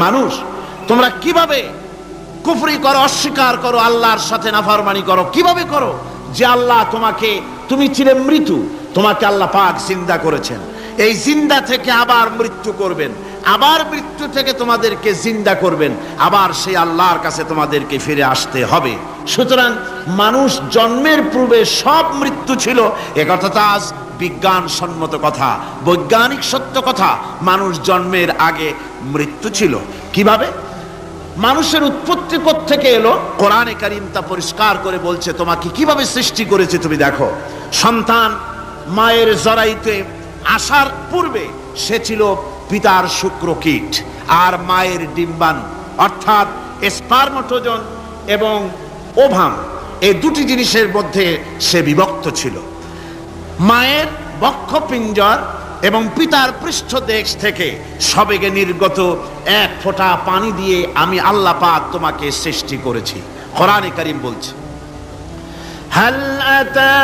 মানুষ, তোমরা কিভাবে কুফরি করো, অস্বীকার করো, আল্লাহর সাথে নাফরমানি করো? কিভাবে করো যে আল্লাহ তুমি ছিলে মৃত্যু, তোমাকে আল্লাহ পাক জিন্দা করেছেন, এই জিন্দা থেকে আবার মৃত্যু করবেন, আবার মৃত্যু থেকে তোমাদেরকে জিন্দা করবেন, আবার সেই আল্লাহর কাছে তোমাদেরকে ফিরে আসতে হবে। সুতরাং মানুষ জন্মের পূর্বে সব মৃত্যু ছিল, একথা তো আজ বিজ্ঞান সম্মত কথা, বৈজ্ঞানিক সত্য কথা। মানুষ জন্মের আগে মৃত্যু ছিল। কিভাবে মানুষের উৎপত্তি থেকে এলো, কোরআনে কারীম তা পরিষ্কার করে বলছে। তোমাকে কিভাবে সৃষ্টি করেছে তুমি দেখো। সন্তান মায়ের জরায়ুতে আসার পূর্বে সে ছিল পিতার শুক্রকীট আর মায়ের ডিম্বাণু, অর্থাৎ স্পার্মটোজন এবং ওভাম, এই দুটি জিনিসের মধ্যে সে বিভক্ত ছিল। মায়ের বক্ষপিঞ্জর এবং পিতার পৃষ্ঠদেশ থেকে সবেগে নির্গত এক ফোঁটা পানি দিয়ে আমি আল্লাহ পাক তোমাকে সৃষ্টি করেছি। কোরআনে কারীম বলছে, হাল আতা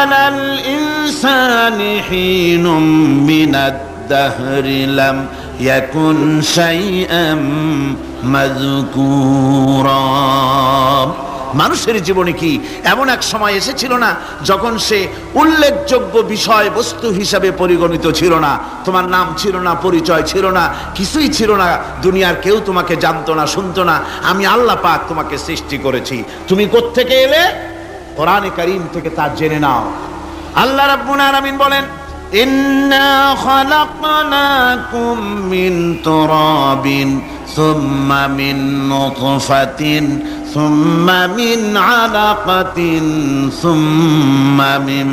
আলাল ইনসানি হিনুম মিনাদ দাহরি লাম ইয়াকুন শাইআম মাযকুরা। মানুষের জীবনে কি এমন এক সময় এসেছিল না যখন সে উল্লেখযোগ্য বিষয় বস্তু হিসাবে পরিগণিত ছিল না? তোমার নাম ছিল না, পরিচয় ছিল না, কিছুই ছিল না, দুনিয়ার কেউ তোমাকে জানতো না, শুনতো না। আমি আল্লাহ পাক তোমাকে সৃষ্টি করেছি। তুমি কোত্থেকে এলে? কোরআনে কারীম থেকে তা জেনে নাও। আল্লাহ রাব্বুল আলামিন বলেন, ইন্না খালাকনাকুম মিন তুরাবিন সুম্মা মিন নুতফাতিন সুম্মা মিন আলাকাতিন সুম্মা মিন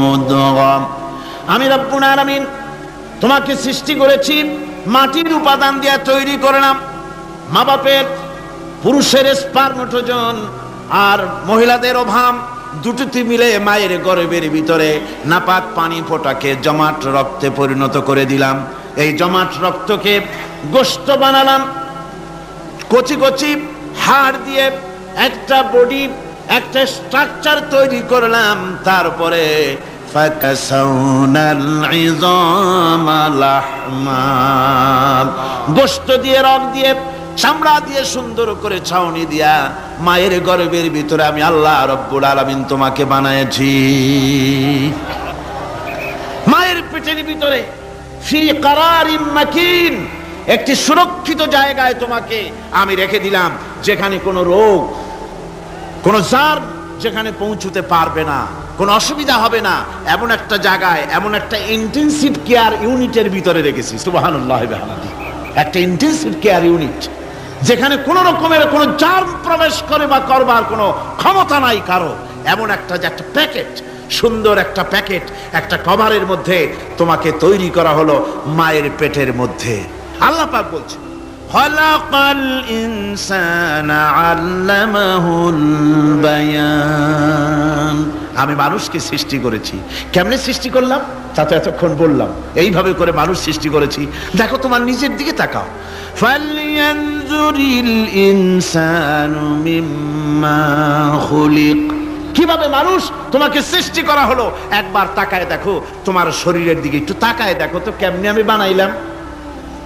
মুদগা। আমি রব্বুল আলামিন তোমাকে সৃষ্টি করেছি মাটির উপাদান দিয়ে তৈরি করলাম। মা বাপের পুরুষের স্পার্মটোজন আর মহিলাদের ওভাম দুটোতে মিলে মায়ের গর্ভের ভিতরে নাপাক পানি ফোঁটাকে জমাট রক্তে পরিণত করে দিলাম। এই জমাট রক্তকে গোশত বানালাম, কচি কচি হাড় দিয়ে একটা বডি, একটা স্ট্রাকচার তৈরি করলাম। তারপরে ফাকাসাউনাল ইযামা লাহমা, গোশত দিয়ে, রক দিয়ে, চামড়া দিয়ে সুন্দর করে ছাউনি দিয়া মায়ের গর্ভের ভিতরে আমি আল্লাহ রব্বুল আলামিন তোমাকে বানাইছি। মায়ের পেটের ভিতরে ফি কারারিম মাকিন, একটি সুরক্ষিত জায়গায় তোমাকে আমি রেখে দিলাম, যেখানে কোনো রোগ, কোনো জার্ম যেখানে পৌঁছতে পারবে না, কোনো অসুবিধা হবে না, এমন একটা জায়গায়, এমন একটা ইন্টেনসিভ কেয়ার ইউনিটের ভিতরে রেখেছি। সুবহানাল্লাহ বিহামদিহি। একটা ইন্টেনসিভ কেয়ার ইউনিট যেখানে কোন রকমের কোনো জার্ম প্রবেশ করে বা করবার কোনো ক্ষমতা নাই কারো। এমন একটা যে একটা প্যাকেট, সুন্দর একটা প্যাকেট, একটা কভারের মধ্যে তোমাকে তৈরি করা হলো মায়ের পেটের মধ্যে। আল্লাহ পাক বলছে, খালাকাল ইনসানা আল্লামাহুল বায়ান। আমি মানুষকে সৃষ্টি করেছি। কেমনে সৃষ্টি করলাম তা তো এতক্ষণ বললাম। এইভাবে করে মানুষ সৃষ্টি করেছি। দেখো, তোমার নিজের দিকে তাকাও। ফালয়ানজুরিল ইনসানু মিম্মা খুলিক। কিভাবে মানুষ তোমাকে সৃষ্টি করা হলো একবার তাকায় দেখো, তোমার শরীরের দিকে একটু তাকায় দেখো তো, কেমনে আমি বানাইলাম,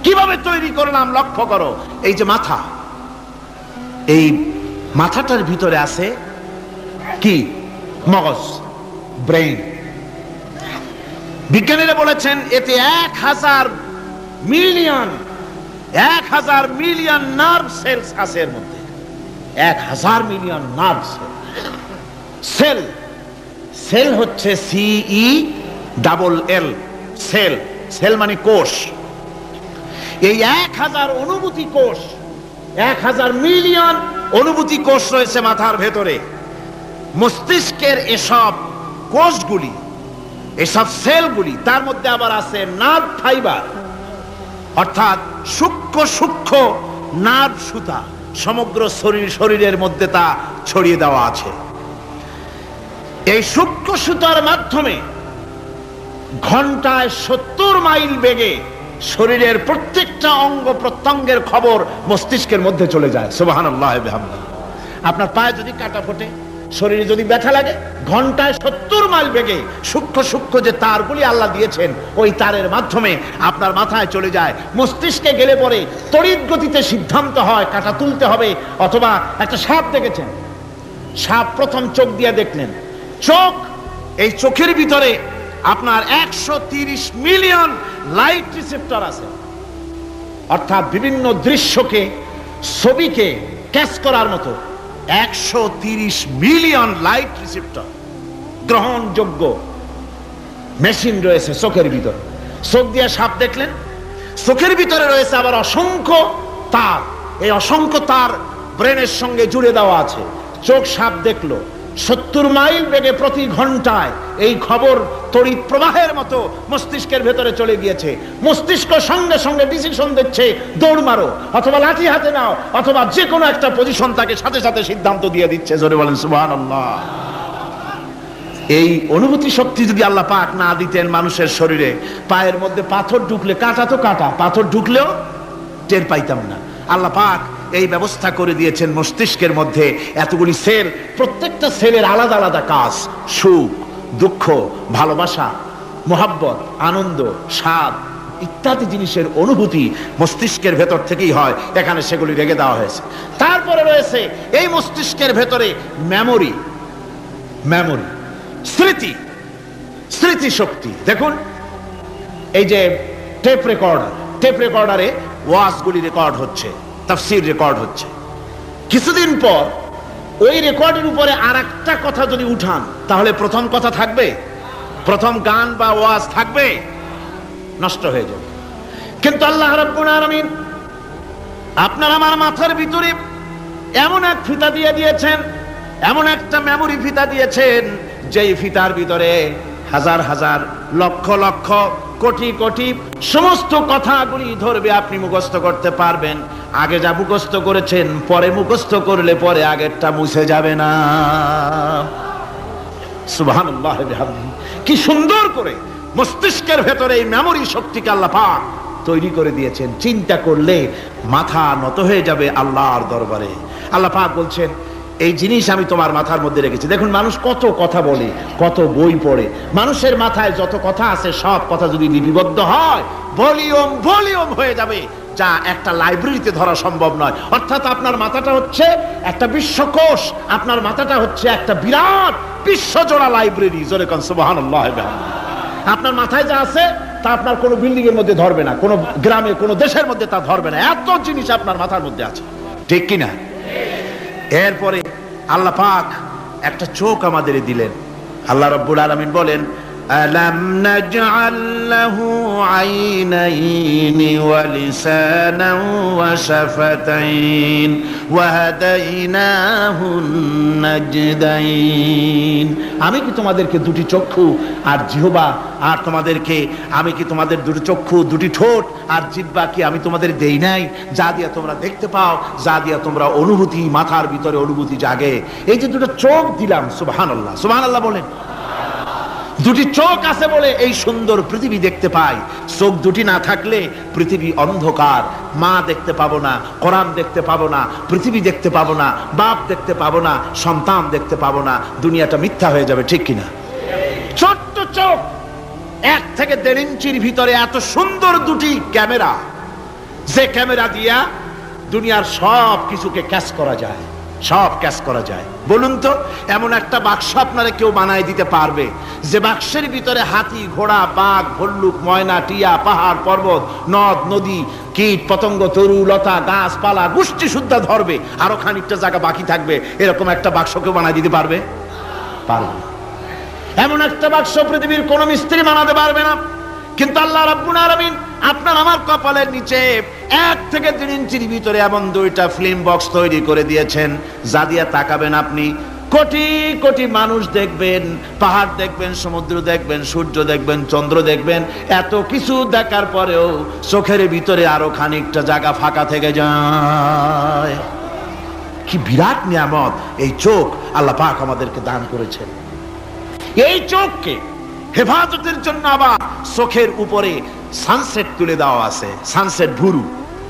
কিভাবে তৈরি করলাম। লক্ষ্য করো, এই যে মাথা, এই মাথাটার ভিতরে আছে কি? মগজ, ব্রেইন। বিজ্ঞানীরা বলেছেন এতে 1000 মিলিয়ন নার্ভ সেলস আছে এর মধ্যে। 1000 মিলিয়ন নার্ভ সেল। সেল হচ্ছে CELL, সেল। সেল মানে কোষ। এই 1000 অনুভূতি কোষ, 1000 মিলিয়ন অনুভূতি কোষ রয়েছে মাথার ভেতরে। মস্তিষ্কের এসব কোষগুলি, এসব সেলগুলি, তার মধ্যে আবার আছে নার্ভ ফাইবার, অর্থাৎ সূক্ষ্ম সূক্ষ্ম নার্ভ সুতা। সমগ্র শরীরের মধ্যে তা ছড়িয়ে দেওয়া আছে। এই সূক্ষ্ম সুতার মাধ্যমে ঘন্টায় 70 মাইল বেগে শরীরের প্রত্যেকটা অঙ্গ প্রত্যঙ্গের খবর মস্তিষ্কের মধ্যে চলে যায়। সুবহানাল্লাহ বিহামদিহি। আপনার পায়ে যদি কাটা ফোটে, শরীরে যদি ব্যথা লাগে ঘন্টায় 70 মাইল বেগে সূক্ষ্ম সূক্ষ্ম যে তারগুলি আল্লাহ দিয়েছেন ওই তারের মাধ্যমে আপনার মাথায় চলে যায়, মস্তিষ্কে গেলে পরে তড়িৎ গতিতে সিদ্ধান্ত হয় কাটা তুলতে হবে। অথবা একটা সাপ দেখেছেন, সাপ প্রথম চোখ দিয়ে দেখলেন, চোখ, এই চোখের ভিতরে আপনার 130 মিলিয়ন লাইট রিসেপ্টর আছে, অর্থাৎ বিভিন্ন দৃশ্যকে, ছবিকে ক্যাচ করার মতো 130 মিলিয়ন লাইট রিসেপ্টর গ্রহণযোগ্য মেশিন রয়েছে চোখের ভিতরে। চোখ দিয়ে সাপ দেখলেন, চোখের ভিতরে রয়েছে আবার অসংখ্য তার, এই অসংখ্য তার ব্রেনের সঙ্গে জুড়ে দেওয়া আছে। চোখ সাপ দেখলো, 70 মাইল বেগে প্রতি ঘন্টায় এই খবর তড়িৎ প্রবাহের মতো মস্তিষ্কের ভেতরে চলে গিয়েছে। মস্তিষ্ক সঙ্গে সঙ্গে ডিসিশন দিচ্ছে, দৌড় মারো, অথবা লাঠি হাতে নাও, অথবা যে কোনো একটা পজিশন তাকে সাথে সাথে সিদ্ধান্ত দিয়ে দিচ্ছে। জোরে বলেন সুবহানাল্লাহ। এই অনুভূতি শক্তি যদি আল্লাহ পাক না দিতেন মানুষের শরীরে, পায়ের মধ্যে পাথর ঢুকলে, কাটা তো কাটা, পাথর ঢুকলেও টের পাইতাম না। আল্লাহ পাক এই ব্যবস্থা করে দিয়েছেন মস্তিষ্কের মধ্যে এতগুলি সেল, প্রত্যেকটা সেলের আলাদা আলাদা কাজ, সুখ, দুঃখ, ভালোবাসা, মোহাব্বত, আনন্দ, স্বাদ ইত্যাদি জিনিসের অনুভূতি মস্তিষ্কের ভেতর থেকেই হয়, এখানে সেগুলি রেখে দেওয়া হয়েছে। তারপরে রয়েছে এই মস্তিষ্কের ভেতরে মেমোরি, স্মৃতি, স্মৃতি শক্তি। দেখুন এই যে টেপ রেকর্ডারে ওয়াজগুলি রেকর্ড হচ্ছে, তাফসীর রেকর্ড হচ্ছে, কিছুদিন পর ওই রেকর্ডের উপরে আরেকটা কথা যদি উঠান তাহলে প্রথম কথা থাকবে, প্রথম গান বা ওয়াজ থাকবে, নষ্ট হয়ে যাবে। কিন্তু আল্লাহ রাব্বুল আলামিন আপনার আমার মাথার ভিতরে এমন এক ফিতা দিয়ে দিয়েছেন, এমন একটা মেমোরি ফিতা দিয়েছেন, যেই ফিতার ভিতরে হাজার হাজার, লক্ষ লক্ষ, কোটি কোটি সমস্ত কথাগুলি ধরবে, আপনি মুখস্থ করতে পারবেন। আগে যা মুখস্থ করেছেন পরে মুখস্থ করলে পরে আগেরটা মুছে যাবে না। সুবহানাল্লাহ বিহামদিহি। কি সুন্দর করে মস্তিষ্কের ভেতরে এই মেমোরি শক্তিকে আল্লাহ পাক তৈরি করে দিয়েছেন। চিন্তা করলে মাথা নত হয়ে যাবে আল্লাহর দরবারে। আল্লাহ পাক বলছেন এই জিনিস আমি তোমার মাথার মধ্যে রেখেছি। দেখুন মানুষ কত কথা বলে, কত বই পড়ে, মানুষের মাথায় যত কথা আছে সব কথা যদি লিপিবদ্ধ হয় ভলিউম হয়ে যাবে, যা একটা লাইব্রেরিতে ধরা সম্ভব নয়। অর্থাৎ আপনার মাথাটা হচ্ছে একটা বিশ্বকোষ, আপনার মাথাটা হচ্ছে একটা বিরাট বিশ্বজোড়া লাইব্রেরি। জোরে কোন সুবহানাল্লাহ। আপনার মাথায় যা আছে তা আপনার কোনো বিল্ডিং এর মধ্যে ধরবে না, কোনো গ্রামে, কোনো দেশের মধ্যে তা ধরবে না, এত জিনিস আপনার মাথার মধ্যে আছে, ঠিক কিনা? এরপরে আল্লাহ পাক একটা চোখ আমাদের দিলেন। আল্লাহ রাব্বুল আলামিন বলেন আলাম নাজআল লাহু আইনাইনি ওয়া লিসানান ওয়া শাফাতাইন ওয়া হাদাইনাহুন নাজদাইন। আমি কি তোমাদেরকে দুটি চক্ষু আর জিহ্বা, আর তোমাদেরকে আমি কি তোমাদের দুটি চক্ষু, দুটি ঠোঁট আর জিহ্বা কি আমি তোমাদের দেই নাই, যা দিয়া তোমরা দেখতে পাও, যা দিয়া তোমরা অনুভূতি, মাথার ভিতরে অনুভূতি জাগে। এই যে দুটো চোখ দিলাম, সুবহানাল্লাহ, সুবহানাল্লাহ বলেন। দুটি চোখ আছে বলে এই সুন্দর পৃথিবী দেখতে পাই। চোখ দুটি না থাকলে পৃথিবী অন্ধকার, মা দেখতে পাবো না, কোরআন দেখতে পাবো না, পৃথিবী দেখতে পাবো না, বাপ দেখতে পাবো না, সন্তান দেখতে পাবো না, দুনিয়াটা মিথ্যা হয়ে যাবে, ঠিক কিনা? ছোট্ট চোখ, 1 থেকে 1.5 ইঞ্চির ভিতরে এত সুন্দর দুটি ক্যামেরা, যে ক্যামেরা দিয়া দুনিয়ার সব কিছুকে ক্যাচ করা যায়, সব ক্যাচ করা যায়। বলুন তো এমন একটা বাক্স আপনারা কেউ বানায় দিতে পারবে যে বাক্সের ভিতরে হাতি, ঘোড়া, বাঘ, ভল্লুক, ময়না, টিয়া, পাহাড়, পর্বত, নদ, নদী, কীট, পতঙ্গ, তরু, লতা, গাছপালা, গোষ্ঠী সুদ্ধা ধরবে, আরো খানিকটা জায়গা বাকি থাকবে, এরকম একটা বাক্স কেউ বানায় দিতে পারবে? পারবে না। এমন একটা বাক্স পৃথিবীর কোন মিস্ত্রি বানাতে পারবে না। কিন্তু আল্লাহ রাব্বুল আলামিন আপনার আমার কপালের নিচে 1 থেকে 1.5 ইঞ্চির ভিতরে এমন 2টা ফিল্ম বক্স তৈরি করে দিয়েছেন, যা দিয়ে তাকাবেন আপনি কোটি কোটি মানুষ দেখবেন, পাহাড় দেখবেন, সমুদ্র দেখবেন, সূর্য দেখবেন, চন্দ্র দেখবেন। এত কিছু দেখার পরেও চোখের ভিতরে আরো খানিকটা জায়গা ফাঁকা থেকে যায়। কি বিরাট নিয়ামত এই চোখ আল্লাহ পাক আমাদেরকে দান করেছেন। এই চোখকে হেফাজতের জন্য আবার চোখের উপরে সানসেট তুলে দেওয়া আছে, সানসেট ভুরু।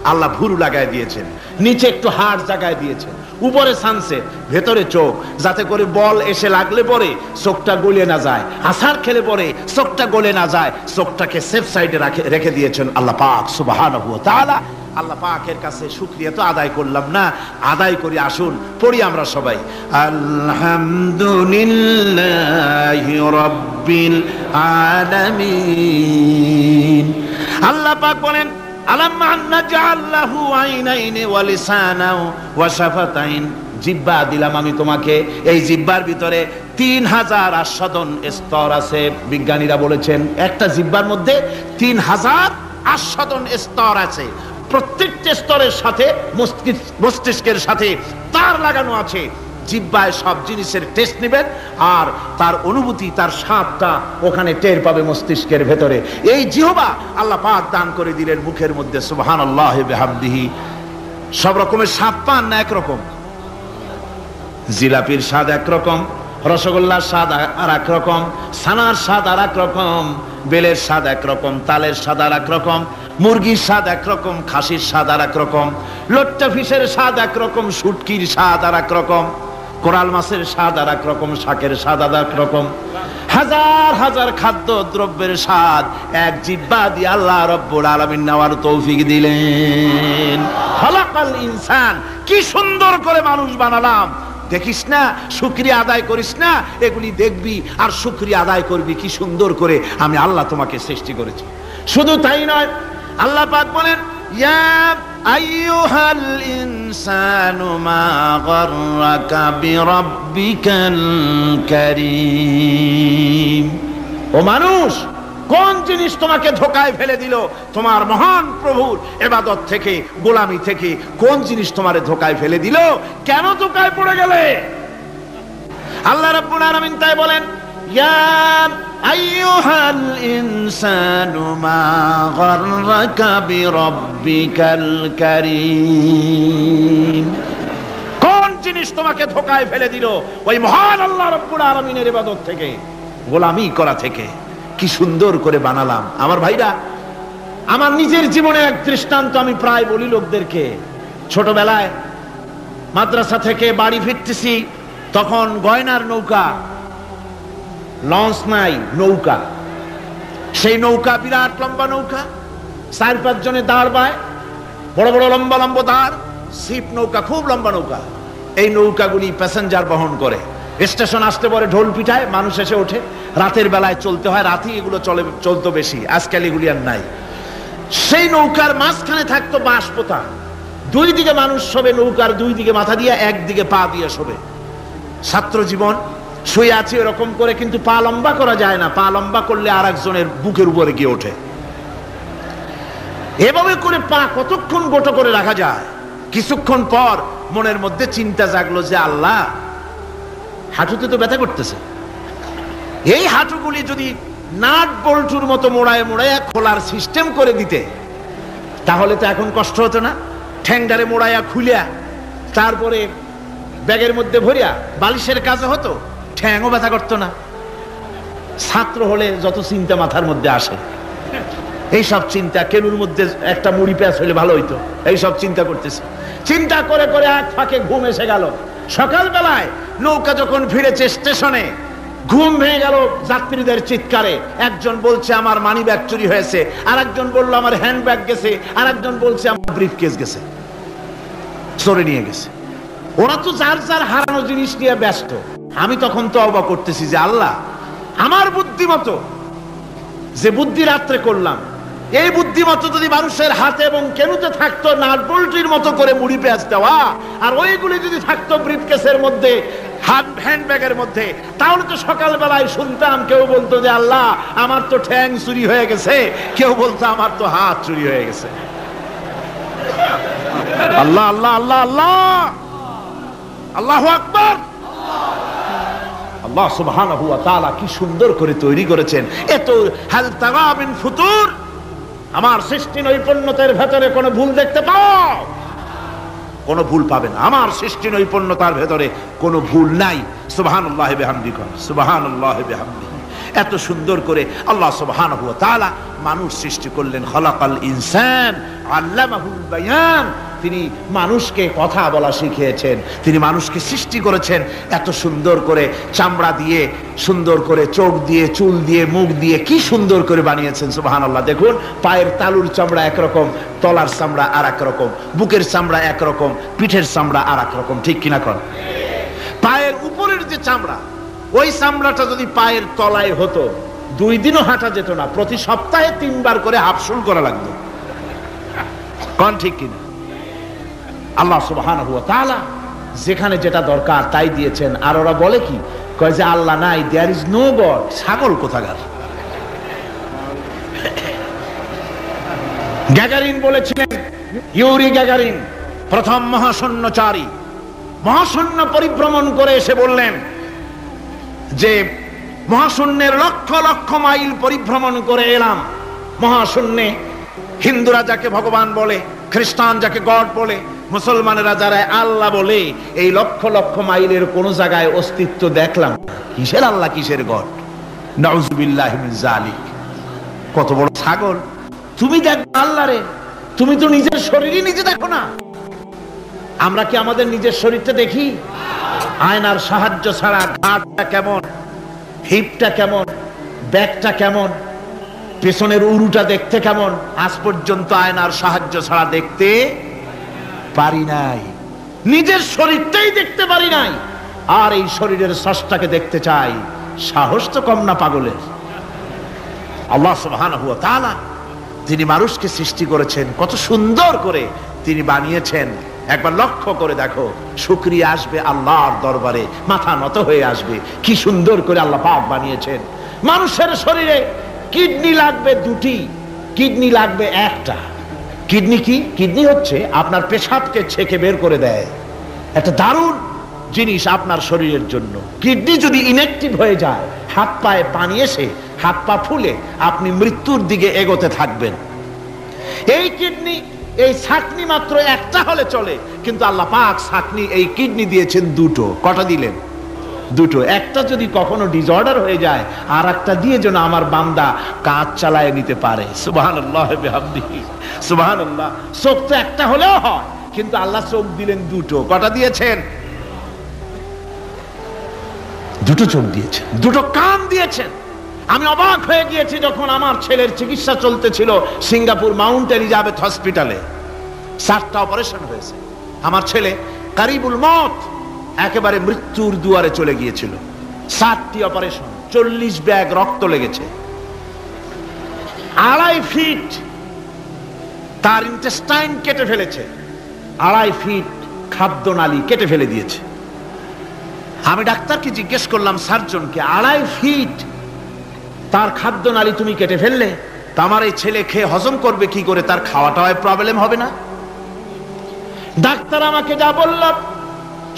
আল্লাহ ভুরু লাগায় দিয়েছেন, নিচে একটু হাড় জাগায় দিয়েছেন, উপরে সানসেট, ভেতরে চোখ, যাতে করে বল এসে লাগলে পরে চোখটা গলে না যায়, আছার খেলে পরে চোখটা গলে না যায়, চোখটাকে সেফ সাইডে রেখে দিয়েছেন আল্লাহ পাক সুবহানাহু ওয়া তাআলা। আল্লাহ পাকের কাছে শুকরিয়া তো আদায় করলাম না, আদায় করি। আসুন পড়ি আমরা সবাই, আলহামদুলিল্লাহি রাব্বিল আলামিন। আল্লাহ পাক বলেন, আলাম নাজআল লাহু আইনাইনি ওয়া লিসানাও ওয়া শাফাতাইন। জিহ্বা দিলাম আমি তোমাকে, এই জিহ্বার ভিতরে 3000 আস্বাদন স্তর আছে। বিজ্ঞানীরা বলেছেন একটা জিহ্বার মধ্যে 3000 আস্বাদন স্তর আছে। প্রত্যেকটা স্তরের সাথে মস্তিষ্কের সাথে তার লাগানো আছে। জিহ্বায় সব জিনিসের টেস্ট নেবেন, আর তার অনুভূতি, তার স্বাদটা ওখানে টের পাবে মস্তিষ্কের ভেতরে। এই জিহ্বা আল্লাহ পাক দান করে দিলেন মুখের মধ্যে। সুবহানাল্লাহি বিহামদিহি। সব রকমের স্বাদ পান না একরকম? জিলাপির স্বাদ একরকম, রসগোল্লার স্বাদ আর এক রকম, ছানার স্বাদ আর এক রকম, বেলের স্বাদ একরকম, তালের স্বাদ আর এক রকম, মুরগির স্বাদ একরকম, খাসির স্বাদ আর এক রকম, লট্টা ফিশের স্বাদ একরকম, শুটকির স্বাদ আর এক রকম, কোরাল মাছের স্বাদ আর এক রকম, শাকের স্বাদ আর এক রকম। হাজার হাজার খাদ্য দ্রব্যের স্বাদ এক জিহ্বা দিয়ে আল্লাহ রব্বুল আলামিন নেওয়ার তৌফিক দিলেন। খালাকাল ইনসান, কি সুন্দর করে মানুষ বানালাম। দেখিস না, শুকরিয়া আদায় করিস না, এগুলি দেখবি আর শুকরিয়া আদায় করবি কি সুন্দর করে আমি আল্লাহ তোমাকে সৃষ্টি করেছি। শুধু তাই নয়, আল্লাহ পাক বলেন, ইয়া আইয়ুহাল ইনসানু মা গাররাকা বিরাব্বিকাল কারীম। ও মানুষ, কোন জিনিস তোমাকে ধোঁকায় ফেলে দিল তোমার মহান প্রভুর ইবাদত থেকে, গোলামি থেকে? কোন জিনিস তোমারে ধোঁকায় ফেলে দিল? কেন ধোঁকায় পড়ে গেলে? আল্লাহ রাব্বুল আলামিন তাই বলেন, ইয়া আইয়ুহাল ইনসানু মা গাররাকা বিরাব্বিকাল কারীম। কোন জিনিস তোমাকে ধোঁকায় ফেলে দিল ওই মহান আল্লাহ রাব্বুল আলামিনের ইবাদত থেকে, গোলামি করা থেকে? কি সুন্দর করে বানালাম। আমার ভাইরা, আমার নিজের জীবনে এক দৃষ্টান্ত আমি প্রায় বলি লোকদেরকে। ছোটবেলায় মাদ্রাসা থেকে বাড়ি ফিরতেছি, তখন গয়নার নৌকা, লঞ্চ নাই, নৌকা। সেই নৌকা বিরাট লম্বা নৌকা, 4-5 জনে দাঁড় বায়, বড় বড় লম্বা লম্বা দাঁড়, শিপ নৌকা, খুব লম্বা নৌকা। এই নৌকাগুলি প্যাসেঞ্জার বহন করে। স্টেশন আসতে পরে ঢোল পিঠায়, মানুষ এসে ওঠে। রাতের বেলায় চলতে হয়, রাতেই এগুলো চলতো বেশি, আজকাল এগুলি আর নাই। সেই নৌকার মাঝখানে থাকতো বাঁশ পোতা, 2 দিকে মানুষ শোবে, নৌকার 2 দিকে মাথা দিয়ে, একদিকে পা দিয়ে শোবে। ছাত্র জীবন, শুয়ে আছে এরকম করে, কিন্তু পা লম্বা করা যায় না, পা লম্বা করলে আর একজনের বুকের উপরে গিয়ে ওঠে। এভাবে করে পা কতক্ষণ গোটো করে রাখা যায়? কিছুক্ষণ পর মনের মধ্যে চিন্তা জাগলো যে আল্লাহ, হাঁটুতে তো ব্যথা করতেছে, এই হাঁটুগুলি যদি নাট বল্টুর মতো মোড়ায় মোড়ায় খোলার সিস্টেম করে দিতে, তাহলে তো এখন কষ্ট হতো না। ঠ্যাংডারে মোড়ায়া খুলিয়া তারপরে ব্যাগের মধ্যে ভরিয়া বালিশের কাজে হতো, ঠ্যাংও ব্যথা করতো না। ছাত্র হলে যত চিন্তা মাথার মধ্যে আসে, এইসব চিন্তা, কেনুর মধ্যে একটা মুড়ি প্যাঁচ হলে ভালো হইতো, এইসব চিন্তা করতেছে। চিন্তা করে করে এক ফাঁকে ঘুম এসে গেল। সকালবেলায় নৌকা যখন ফিরেছে স্টেশনে, ঘুম ভেঙে গেল যাত্রীদের চিৎকারে। একজন বলছে আমার মানি ব্যাগ চুরি হয়েছে, আর একজন বললো আমার হ্যান্ড ব্যাগ গেছে, আর একজন বলছে আমার ব্রিফকেস গেছে, চোরে নিয়ে গেছে। ওরা তো যার যার হারানো জিনিস নিয়ে ব্যস্ত। আমি তখন তো অবাক করতেছি যে আল্লাহ, আমার বুদ্ধিমতো যে বুদ্ধি রাত্রে করলাম, এই বুদ্ধিমতো যদি মানুষের হাতে এবং কেনুতে থাকতো নাট বল্টুর মতো করে মুড়ি পেঁয়াজ দেওয়া, আর ওইগুলি যদি থাকতো ব্রিফকেসের মধ্যে, হ্যান্ডব্যাগের মধ্যে, তাহলে তো সকালবেলায় শুনতাম কেউ বলতো যে আল্লাহ আমার তো ঠ্যাং চুরি হয়ে গেছে, কেউ বলতো আমার তো হাত চুরি হয়ে গেছে। আল্লাহ আল্লাহ আল্লাহ আল্লাহ, আল্লাহু আকবার। আল্লাহ সুবহানাহু ওয়া তাআলা কি সুন্দর করে তৈরি করেছেন। এত হাল তারা মিন ফুতুর, আমার সৃষ্টি নৈপুণ্যতার ভেতরে কোনো ভুল দেখতে পাও? কোনো ভুল পাবে না। আমার সৃষ্টি নৈপুণ্যতার ভেতরে কোনো ভুল নাই। সুবহানাল্লাহি বিহামদিহি, সুবহানাল্লাহি বিহামদিহি। এত সুন্দর করে আল্লাহ সুবহানাহু ওয়া তাআলা মানুষ সৃষ্টি করলেন। খলাকাল ইনসান আল্লামাহুল বায়ান, তিনি মানুষকে কথা বলা শিখিয়েছেন, তিনি মানুষকে সৃষ্টি করেছেন এত সুন্দর করে, চামড়া দিয়ে, সুন্দর করে চোখ দিয়ে, চুল দিয়ে, মুখ দিয়ে, কি সুন্দর করে বানিয়েছেন সুবহানাল্লাহ। দেখুন, পায়ের তালুর চামড়া একরকম, তলার চামড়া আর এক রকম, বুকের চামড়া একরকম, পিঠের চামড়া আর এক রকম, ঠিক কিনা কর? পায়ের উপরের যে চামড়া, ওই চামড়াটা যদি পায়ের তলায় হতো 2 দিনও হাঁটা যেত না, প্রতি সপ্তাহে 3 বার করে হাফসুল করা লাগতো, কোন ঠিক কিনা? আল্লাহ সুবহানাহু ওয়া তাআলা যেখানে যেটা দরকার তাই দিয়েছেন। আর ওরা বলে কি, কয় যে আল্লাহ নাই, দেয়ার ইজ নো গড। ছাগল কোথাকার। গ্যাগারিন বলেছিলেন, ইউরি গ্যাগারিন প্রথম মহাশূন্যচারী, মহাশূন্য পরিভ্রমণ করে এসে বললেন যে মহাশূন্যের লক্ষ লক্ষ মাইল পরিভ্রমণ করে এলাম। মহাশূন্যে হিন্দুরা যাকে ভগবান বলে, খ্রিস্টান যাকে গড বলে, মুসলমানেরা যারা আল্লাহ বলে, এই লক্ষ লক্ষ মাইলের কোন জায়গায় অস্তিত্ব দেখলাম। কিসের আল্লাহ, কিসের গড? নাউযুবিল্লাহি মিন যালিক। কত বড় ছাগল! তুমি দেখো আল্লাহ রে, তুমি তো নিজের শরীরই নিজে দেখো না। আমরা কি আমাদের নিজের শরীরটা দেখি? আয়নার সাহায্য ছাড়া ঘাড়টা কেমন, হিপটা কেমন, ব্যাকটা কেমন, পেছনের উরুটা দেখতে কেমন, আজ পর্যন্ত আয়নার সাহায্য ছাড়া দেখতে পারি নাই। নিজের শরীরটাই দেখতে পারি নাই, আর এই শরীরের স্রষ্টাকে দেখতে চাই। সাহস তো কম না পাগলের। আল্লাহ সুবহানাহু ওয়া তাআলা যিনি মানুষকে সৃষ্টি করেছেন, কত সুন্দর করে তিনি বানিয়েছেন। একবার লক্ষ্য করে দেখো, শুকরিয়া আসবে আল্লাহর দরবারে, মাথা নত হয়ে আসবে। কি সুন্দর করে আল্লাহ পাক বানিয়েছেন। মানুষের শরীরে কিডনি লাগবে 2টি, কিডনি লাগবে 1টা। কিডনি কি? কিডনি হচ্ছে আপনার পেশাবকে ছেঁকে বের করে দেয়, একটা দারুণ জিনিস আপনার শরীরের জন্য। কিডনি যদি ইনঅ্যাক্টিভ হয়ে যায়, হাত পায়ে পানি এসে হাত পা ফুলে আপনি মৃত্যুর দিকে এগোতে থাকবেন। এই কিডনি, এই ছাকনি মাত্র 1টা হলে চলে, কিন্তু আল্লাহ পাক ছাকনি, এই কিডনি দিয়েছেন 2টো। কটা দিলেন? 2টো। একটা যদি কখনো ডিসঅর্ডার হয়ে যায়, আর একটা দিয়ে যেন আমার বান্দা কাজ চালায় নিতে পারে। সুবহানাল্লাহ বিহামদিহি, সুবহানাল্লাহ। চোখ তো একটা হলেও হয়, কিন্তু আল্লাহ চোখ দিলেন 2টো। কটা দিয়েছেন? 2টো চোখ দিয়েছেন, 2টো কান দিয়েছেন। আমি অবাক হয়ে গিয়েছি যখন আমার ছেলের চিকিৎসা চলতেছিল সিঙ্গাপুর মাউন্ট এলিজাবেথ হসপিটালে। 7টা অপারেশন হয়েছে। আমার ছেলে কারিবুল মত, একেবারে মৃত্যুর দুয়ারে চলে গিয়েছিল। 7টি অপারেশন, 40 ব্যাগ রক্ত লেগেছে। 2.5 ফিট তার ইন্টেস্টাইন কেটে ফেলেছে, 2.5 ফিট খাদ্যনালী কেটে ফেলে দিয়েছে। আমি ডাক্তারকে জিজ্ঞেস করলাম, সার্জনকে, 2.5 ফিট তার খাদ্যনালী তুমি কেটে ফেললে, তা আমার এই ছেলে খেয়ে হজম করবে কি করে? তার খাওয়াটাও প্রবলেম হবে না? ডাক্তার আমাকে যা বলল,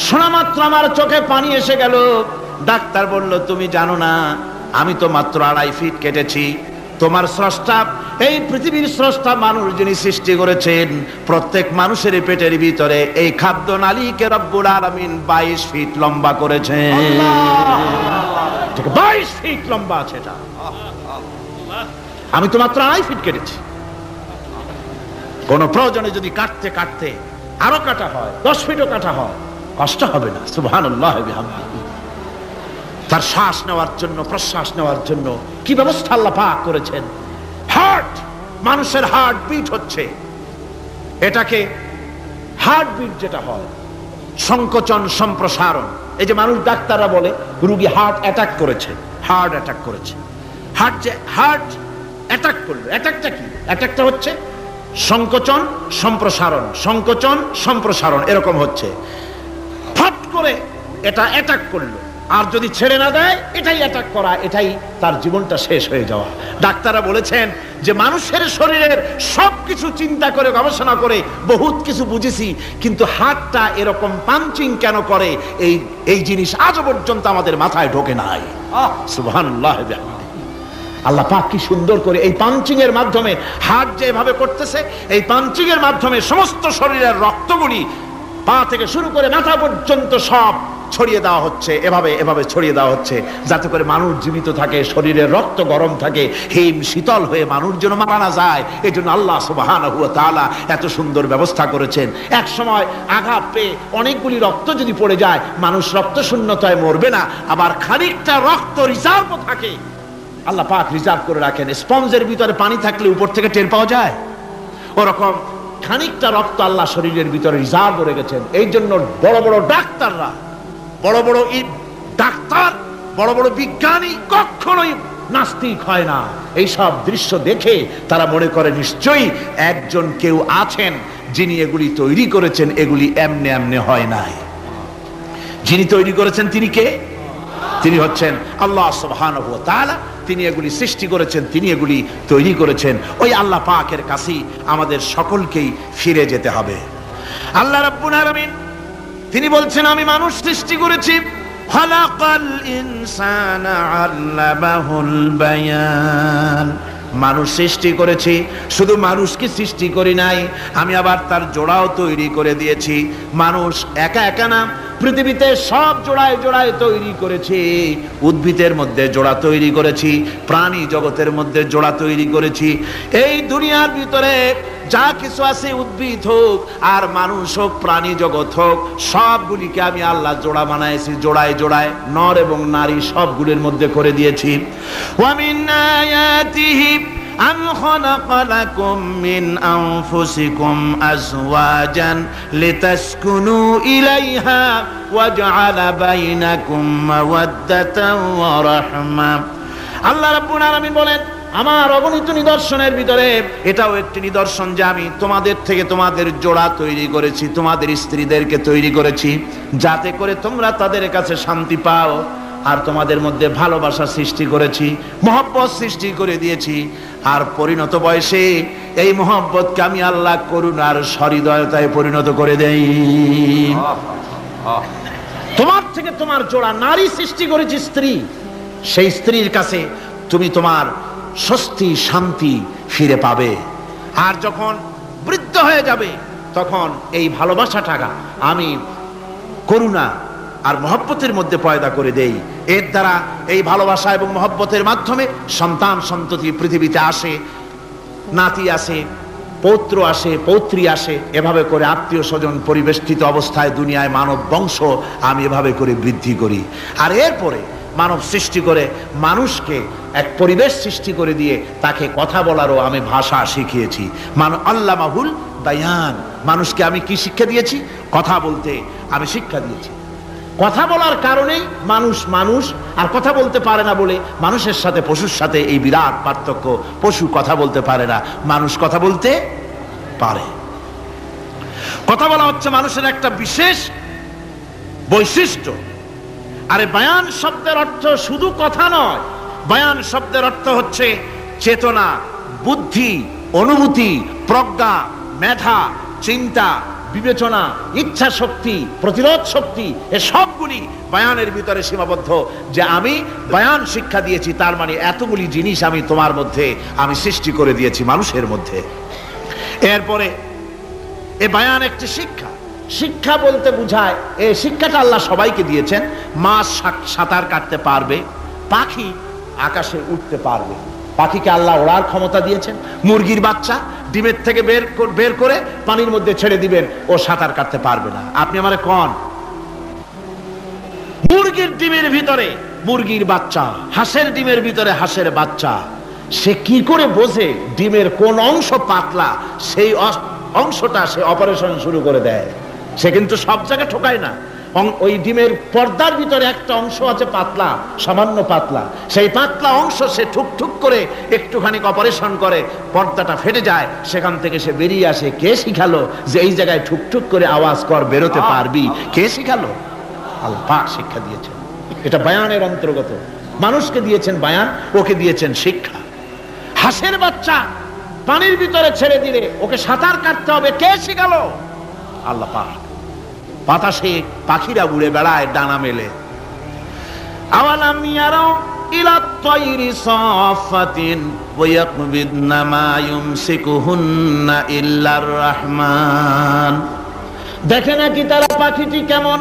শোনা মাত্র আমার চোখে পানি এসে গেল। ডাক্তার বলল, তুমি জানো না, আমি তো মাত্র 2.5 ফিট কেটেছি। তোমার স্রষ্টা, এই পৃথিবীর স্রষ্টা মানুষ যিনি সৃষ্টি করেছেন, প্রত্যেক মানুষের পেটের ভিতরে এই খাদ্যনালীকে রব্বুল আলামিন 22 ফিট লম্বা করেছেন। 22 ফিট লম্বা আছে এটা। আমি তো মাত্র 2.5 ফিট কেটেছি। কোন প্রয়োজনে যদি কাটতে কাটতে আরো কাটা হয়, 10 ফিটও কাটা হয়, কষ্ট হবে না। সুবহানাল্লাহ বিহামদিহি। তার শ্বাস নেওয়ার জন্য, প্রশ্বাস নেওয়ার জন্য কি ব্যবস্থা আল্লাহ পাক করেছেন। হার্ট, মানুষের হার্ট বিট হচ্ছে, এটাকে হার্ট বিট যেটা হয়, সংকোচন সম্প্রসারণ। এই যে মানুষ, ডাক্তাররা বলে রোগী হার্ট অ্যাটাক করেছে, হার্ট অ্যাটাক করেছে। হার্ট অ্যাটাক করলো, অ্যাটাকটা কি? অ্যাটাকটা হচ্ছে সংকোচন সম্প্রসারণ, সংকোচন সম্প্রসারণ, এরকম হচ্ছে। ফট করে এটা অ্যাটাক করলো, আর যদি ছেড়ে না দেয়, এটাই অ্যাটাক করা, এটাই তার জীবনটা শেষ হয়ে যাওয়া। ডাক্তাররা বলেছেন যে মানুষের শরীরের সবকিছু চিন্তা করে, গবেষণা করে বহুত কিছু বুঝেছি, কিন্তু হার্টটা এরকম পাঞ্চিং কেন করে, এই জিনিস আজও পর্যন্ত আমাদের মাথায় ঢোকে নাই। সুবহানাল্লাহ। আল্লাহ পাক কি সুন্দর করে এই পাঞ্চিং এর মাধ্যমে, হার্ট যেভাবে করতেছে, এই পাঞ্চিং এর মাধ্যমে সমস্ত শরীরের রক্তগুলি পা থেকে শুরু করে মাথা পর্যন্ত সব ছড়িয়ে দেওয়া হচ্ছে, এভাবে এভাবে ছড়িয়ে দেওয়া হচ্ছে, যাতে করে মানুষ জীবিত থাকে, শরীরের রক্ত গরম থাকে, হিম শীতল হয়ে মানুষ যেন মারা না যায়। এই জন্য আল্লাহ সুবহানাহু ওয়া তাআলা এত সুন্দর ব্যবস্থা করেছেন। এক সময় আঘাত পেয়ে অনেকগুলি রক্ত যদি পড়ে যায়, মানুষ রক্ত শূন্যতায় মরবে না, আবার খানিকটা রক্ত রিজার্ভ থাকে, আল্লাহ পাক রিজার্ভ করে রাখেন। স্পঞ্জের ভিতরে পানি থাকলে উপর থেকে টের পাওয়া যায়, ওরকম খানিকটা রক্ত আল্লাহ শরীরের ভিতরে রিজার্ভ করে রেখেছেন। এই জন্য বড় বড় ডাক্তাররা, বড় বড় ডাক্তার, বড় বড় বিজ্ঞানী কখনোই নাস্তিক হয় না। এই সব দৃশ্য দেখে তারা মনে করে নিশ্চয়ই একজন কেউ আছেন যিনি এগুলি তৈরি করেছেন, এগুলি এমনে এমনে হয় নাই। যিনি তৈরি করেছেন তিনি কে? তিনি হচ্ছেন আল্লাহ সুবহানাহু ওয়া তাআলা। তিনি এগুলি সৃষ্টি করেছেন, তিনি এগুলি তৈরি করেছেন। ওই আল্লাহ পাকের কাছেই আমাদের সকলকেই ফিরে যেতে হবে। আল্লাহ রাব্বুল আলামিন তিনি বলছেন, আমি মানুষ সৃষ্টি করেছি, খালাকাল ইনসানা আল্লামাহুল বায়ান। মানুষ সৃষ্টি করেছি, শুধু মানুষকে সৃষ্টি করি নাই, আমি আবার তার জোড়াও তৈরি করে দিয়েছি। মানুষ একা একা না, পৃথিবীতে সব জোড়ায় জোড়ায় তৈরি করেছি। উদ্ভিদের মধ্যে জোড়া তৈরি করেছি, প্রাণী জগতের মধ্যে জোড়া তৈরি করেছি। এই দুনিয়ার ভিতরে যা কিছু আছে, উদ্ভিদ হোক আর মানুষ হোক, প্রাণী জগৎ হোক, সবগুলিকে আমি আল্লাহ জোড়া বানাইছি, জোড়ায় জোড়ায় নর এবং নারী সবগুলির মধ্যে করে দিয়েছি। ওয়া মিন আয়াতিহি আন খালাকা লাকুম মিন আনফুসিকুম আজওয়াজান লিতাসকুনু ইলাইহা ওয়া জাআলা বাইনাকুম মাওয়াদ্দাতান ওয়া রাহমা। আল্লাহ রাব্বুল আলামিন বলেন, আমার অগণিত নিদর্শনের ভিতরে এটাও একটি নিদর্শন যে আমি তোমাদের থেকে তোমাদের জোড়া তৈরি করেছি, তোমাদের স্ত্রীদেরকে তৈরি করেছি, যাতে করে তোমরা তাদের কাছে শান্তি পাও। আর তোমাদের মধ্যে ভালোবাসা সৃষ্টি করেছি, মহব্বত সৃষ্টি করে দিয়েছি। আর পরিণত বয়সে এই মহব্বতকে আমি আল্লাহ করুণার সহৃদয়তায় পরিণত করে দেই। তোমার থেকে তোমার জোড়া নারী সৃষ্টি করেছি, স্ত্রী। সেই স্ত্রীর কাছে তুমি তোমার স্বস্তি শান্তি ফিরে পাবে। আর যখন বৃদ্ধ হয়ে যাবে, তখন এই ভালোবাসাটা আমি করুণা আর মহব্বতের মধ্যে পয়দা করে দেই। এর দ্বারা এই ভালোবাসা এবং মহব্বতের মাধ্যমে সন্তান সন্ততি পৃথিবীতে আসে, নাতি আসে, পৌত্র আসে, পৌত্রী আসে, এভাবে করে আত্মীয় স্বজন পরিবেষ্টিত অবস্থায় দুনিয়ায় মানব বংশ আমি এভাবে করে বৃদ্ধি করি। আর এরপরে মানব সৃষ্টি করে মানুষকে এক পরিবেশ সৃষ্টি করে দিয়ে তাকে কথা বলারও আমি ভাষা শিখিয়েছি। আল্লামাহুল বায়ান। মানুষকে আমি কি শিক্ষা দিয়েছি? কথা বলতে আমি শিক্ষা দিয়েছি। কথা বলার কারণেই মানুষ মানুষ, আর কথা বলতে পারে না বলে মানুষের সাথে পশুর সাথে এই বিরাট পার্থক্য। পশু কথা বলতে পারে না, মানুষ কথা বলতে পারে। কথা বলা হচ্ছে মানুষের একটা বিশেষ বৈশিষ্ট্য। আরে বায়ান শব্দের অর্থ শুধু কথা নয়, বায়ান শব্দের অর্থ হচ্ছে চেতনা, বুদ্ধি, অনুভূতি, প্রজ্ঞা, মেধা, চিন্তা, বিবেচনা, ইচ্ছা শক্তি, প্রতিরোধ শক্তি, এ সবগুলি বায়ানের ভিতরে সীমাবদ্ধ। যে আমি বায়ান শিক্ষা দিয়েছি, তার মানে এতগুলি জিনিস আমি তোমার মধ্যে আমি সৃষ্টি করে দিয়েছি মানুষের মধ্যে। এরপরে এ বায়ান একটি শিক্ষা। শিক্ষা বলতে বুঝায়, এই শিক্ষাটা আল্লাহ সবাইকে দিয়েছেন। মাছ সাঁতার কাটতে পারবে, পাখি আকাশে উঠতে পারবে, পাখিকে আল্লাহ ওড়ার ক্ষমতা দিয়েছেন। মুরগির বাচ্চা ডিমের থেকে বের করে পানির মধ্যে ছেড়ে দিবেন, ও সাঁতার কাটতে পারবে না। আপনি আমারে কোন মুরগির ডিমের ভিতরে মুরগির বাচ্চা, হাঁসের ডিমের ভিতরে হাঁসের বাচ্চা, সে কি করে বোঝে ডিমের কোন অংশ পাতলা, সেই অংশটা সে অপারেশন শুরু করে দেয়। সে কিন্তু সব জায়গায় ঠকায় না। ওই ডিমের পর্দার ভিতরে একটা অংশ আছে পাতলা, সামান্য পাতলা, সেই পাতলা অংশ সে ঠুকঠুক করে একটুখানি অপারেশন করে, পর্দাটা ফেটে যায়, সেখান থেকে সে বেরিয়ে আসে। কে শিখালো যে এই জায়গায় ঠুকঠুক করে আওয়াজ কর, বেরোতে পারবি? কে শিখালো? আল্লাহ পাক শিক্ষা দিয়েছেন। এটা বায়ানের অন্তর্গত। মানুষকে দিয়েছেন বায়ান, ওকে দিয়েছেন শিক্ষা। হাঁসের বাচ্চা পানির ভিতরে ছেড়ে দিলে ওকে সাঁতার কাটতে হবে, কে শিখালো? আল্লাহ পাক। বাতাসে পাখিরা উড়ে বেড়ায় ডানা মেলে। আওয়ালাম ইয়ারাও ইলা তায়রি সাফাতিন ওয়া ইয়াকবিদনা মা ইউমসিকুহুন্না ইল্লার রাহমান। দেখে নাকি তারা পাখিটি কেমন,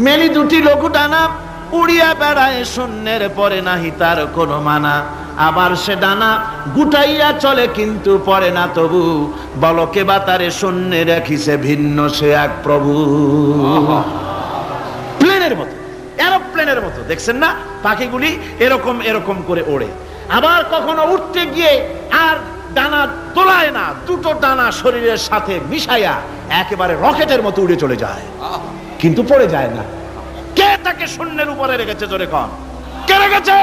মেলি দুটি লঘু ডানা, উড়িয়া বেড়ায় শূন্যের পরে নাহি তার কোনো মানা। আবার সে ডানা গুটাইয়া চলে কিন্তু পরে না তবু, বলকে বাতারে শূন্যে রাখিছে ভিন্ন সে এক প্রভু। প্লেনের মতো, এরোপ্লেনের মতো, দেখছেন না পাখিগুলি এরকম এরকম করে ওড়ে। আবার কখনো উঠতে গিয়ে আর ডানা দোলায় না, দুটো ডানা শরীরের সাথে মিশাইয়া একেবারে রকেটের মতো উড়ে চলে যায়, কিন্তু পড়ে যায় না। কে তাকে শূন্যের উপরে রেখেছে? জোরে কন, কে রেখেছে?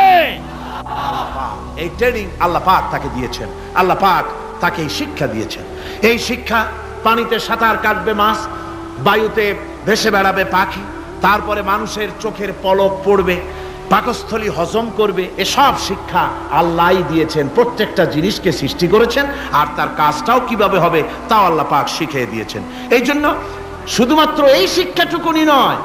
এই ট্রেনিং আল্লাহ পাক তাকে দিয়েছেন, আল্লাহ পাক তাকে এই শিক্ষা দিয়েছেন। এই শিক্ষা, পানিতে সাঁতার কাটবে মাছ, বায়ুতে ভেসে বেড়াবে পাখি, তারপরে মানুষের চোখের পলক পড়বে, পাকস্থলী হজম করবে, এসব শিক্ষা আল্লাহই দিয়েছেন। প্রত্যেকটা জিনিসকে সৃষ্টি করেছেন, আর তার কাজটাও কিভাবে হবে তাও আল্লাহ পাক শিখিয়ে দিয়েছেন। এই জন্য শুধুমাত্র এই শিক্ষাটুকুনি নয়,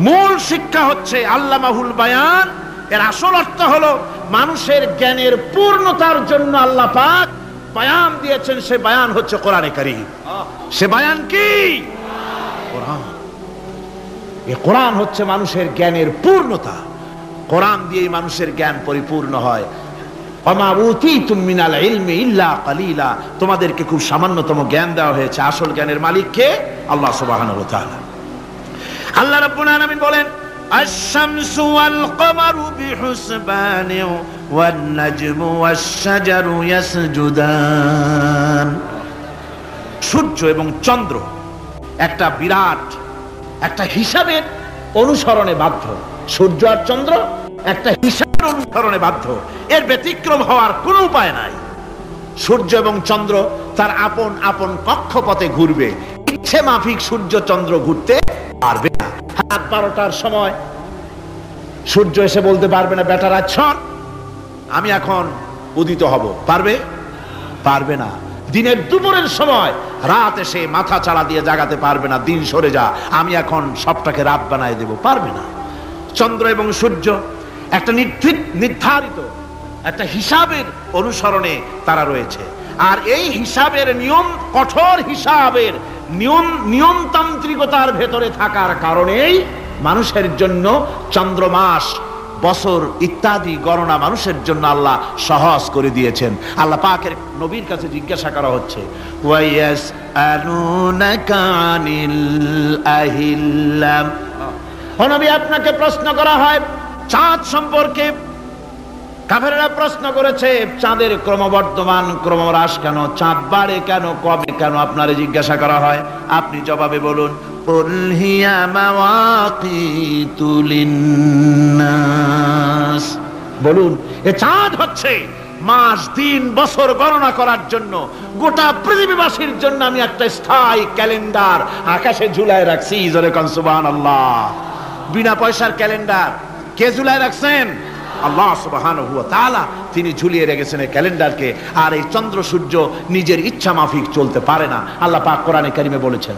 মূল শিক্ষা হচ্ছে আল্লামাহুল বায়ান। এর আসল অর্থ হলো মানুষের জ্ঞানের পূর্ণতার জন্য আল্লাহ পাক বায়ান দিয়েছেন। সে বায়ান হচ্ছে কোরআনে কারীম। সে বায়ান কি? কোরআন। এই কোরআন হচ্ছে মানুষের জ্ঞানের পূর্ণতা। কোরআন দিয়েই মানুষের জ্ঞান পরিপূর্ণ হয়। ওমা উতীতুম মিনাল ইলমি ইল্লা কালিলা, তোমাদেরকে খুব সামান্যতম জ্ঞান দেওয়া হয়েছে। আসল জ্ঞানের মালিক কে? আল্লাহ সুবহানাহু ওয়া তাআলা। আল্লাহ রাব্বুল আলামিন বলেন, আশ-শামসু ওয়াল কমারু বিহুসবানি ওয়ান নাজমু ওয়াশ-শাজারু ইয়াসজুদান। সূর্য এবং চন্দ্র একটা বিরাট একটা হিসাবের অনুসরণে বাধ্য। সূর্য আর চন্দ্র একটা হিসাবের অনুসরণে বাধ্য, এর ব্যতিক্রম হওয়ার কোনো উপায় নাই। সূর্য এবং চন্দ্র তার আপন আপন কক্ষপথে ঘুরবে, ইচ্ছে মাফিক সূর্য চন্দ্র ঘুরতে পারবে না। রাত 12টার সময় সূর্য এসে বলতে পারবে না, বেটা রাত শোন, আমি এখন উদিত হব। পারবে? পারবে না। দিনের দুপুরের সময় রাত এসে মাথা চাড়া দিয়ে জাগাতে পারবে না, দিন সরে যা, আমি এখন সবটাকে রাত বানায় দেব, পারবে না। চন্দ্র এবং সূর্য একটা নির্ধারিত একটা হিসাবের অনুসরণে তারা রয়েছে, আর এই হিসাবের নিয়ম, কঠোর হিসাবের নিয়মতান্ত্রিকতার ভেতরে থাকার কারণেই মানুষের জন্য চন্দ্র, মাস, বছর ইত্যাদি গণনা মানুষের জন্য আল্লাহ সহজ করে দিয়েছেন। আল্লাহ পাকের নবীর কাছে জিজ্ঞাসা করা হচ্ছে, ওয়ায়াসআলুনাকা আনিল আহিল্লাম, ও নবী আপনাকে প্রশ্ন করা হয় চাঁদ সম্পর্কে। কাফেররা প্রশ্ন করেছে চাঁদের ক্রমবর্ধমান ক্রমহ্রাস কেন, চাঁদ বাড়ে কেন, কমে কেন, আপনারে জিজ্ঞাসা করা হয়, আপনি জবাবে বলুন, কুল হিয়া মাওয়াকিতু লিন্নাস, বলুন এ চাঁদ হচ্ছে মাস, দিন, বছর গণনা করার জন্য, গোটা পৃথিবীবাসীর জন্য আমি একটা স্থায়ী ক্যালেন্ডার আকাশে ঝুলায় রাখছি। জোরে কোন সুবহানাল্লাহ। বিনা পয়সার ক্যালেন্ডার কে ঝুলায় রাখছেন? আল্লাহ সুবহানাহু ওয়া তাআলা। তিনি ঝুলিয়ে রেখেছেন এই ক্যালেন্ডারকে। আর এই চন্দ্র সূর্য নিজের ইচ্ছা মাফিক চলতে পারে না। আল্লাহ পাক কোরআনে কারিমে বলেছেন,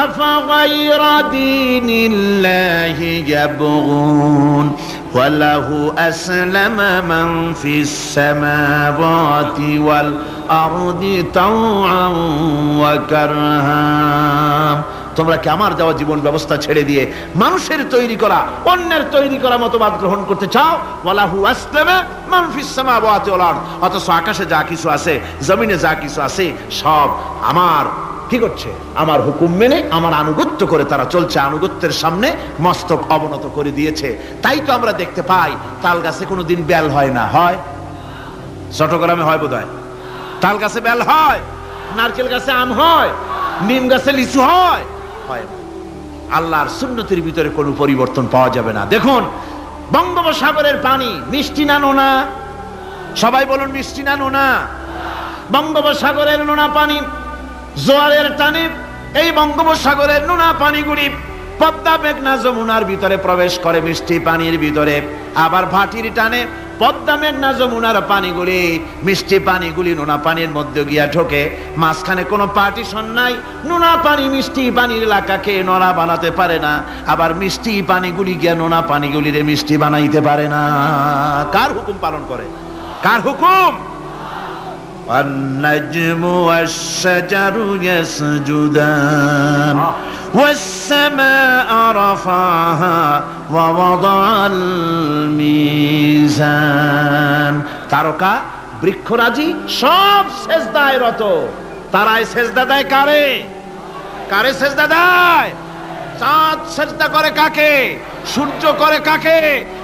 আফা গায়রা দীনিল্লাহি ইয়াবগুন ওয়া লাহু আসলামা মান ফিস সামাওয়াতি ওয়াল আরদি তাওআন ওয়া কারহা। তোমরা কি আমার দেওয়া জীবন ব্যবস্থা ছেড়ে দিয়ে মানুষের তৈরি করা, অন্যের তৈরি করা মতবাদ গ্রহণ করতে চাও? ওয়ালাহু আসলামা মান ফিস সামাওয়াতি ওয়াল আরদ, অথচ আকাশে যা কিছু আছে, জমিনে যা কিছু আছে, সব আমার কি করছে? আমার হুকুম মেনে, আমার আনুগত্য করে তারা চলছে। আনুগত্যের সামনে মস্তক অবনত করে দিয়েছে। তাই তো আমরা দেখতে পাই তাল গাছে কোনোদিন বেল হয় না। হয়? চট্টগ্রামে হয় বোধহয়। তাল গাছে বেল হয়, নারকেল গাছে আম হয়, নিম গাছে লিচু হয়? হয় না। আল্লাহর সুন্নতের ভিতরে কোনো পরিবর্তন পাওয়া যাবে না। দেখুন বঙ্গোপসাগরের পানি মিষ্টি না নোনা? সবাই বলুন মিষ্টি না নোনা? বঙ্গোপসাগরের নোনা পানি জোয়ারের টানে এই বঙ্গোপসাগরের নোনা পানিগুলি পদ্মা মেঘনা যমুনার ভিতরে প্রবেশ করে মিষ্টি পানির ভিতরে, আবার ভাটির টানে পদ্মা মেঘনা যমুনার পানিগুলি, মিষ্টি পানিগুলি নোনা পানির মধ্যে গিয়া ঢোকে। মাঝখানে কোনো পার্টিশন নাই। নোনা পানি মিষ্টি পানির এলাকাকে নোনা বানাতে পারে না, আবার মিষ্টি পানিগুলি গিয়া নোনা পানিগুলিরে মিষ্টি বানাইতে পারে না। কার হুকুম পালন করে? কার হুকুম? والنجم والشجر يسجدان والسماء رفعها ووضع الميزان তারকা বৃক্ষরাজি সব সেজদায় রত। তারাই সেজদা দেয় কারে? কারে সেজদা দেয়? চাঁদ সেজদা করে কাকে? সূর্য করে কাকে?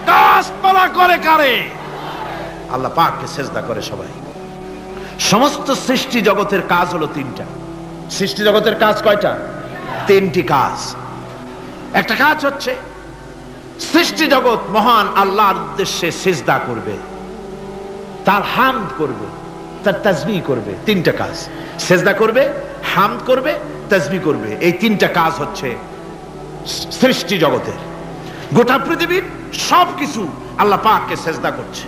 গাছপালা করে কারে? আল্লাহ পাককে সেজদা করে সবাই। সমস্ত সৃষ্টি জগতের কাজ হলো তিনটা। সৃষ্টি জগতের কাজ কয়টা? তিনটি কাজ। একটা কাজ হচ্ছে সৃষ্টি জগৎ মহান আল্লাহর উদ্দেশ্যে সিজদা করবে, তার হামদ করবে, তার তাসবিহ করবে। তিনটা কাজ, সিজদা করবে, হামদ করবে, তাসবিহ করবে। এই তিনটা কাজ হচ্ছে সৃষ্টি জগতের। গোটা পৃথিবীর সবকিছু আল্লাহ পাককে সিজদা করছে।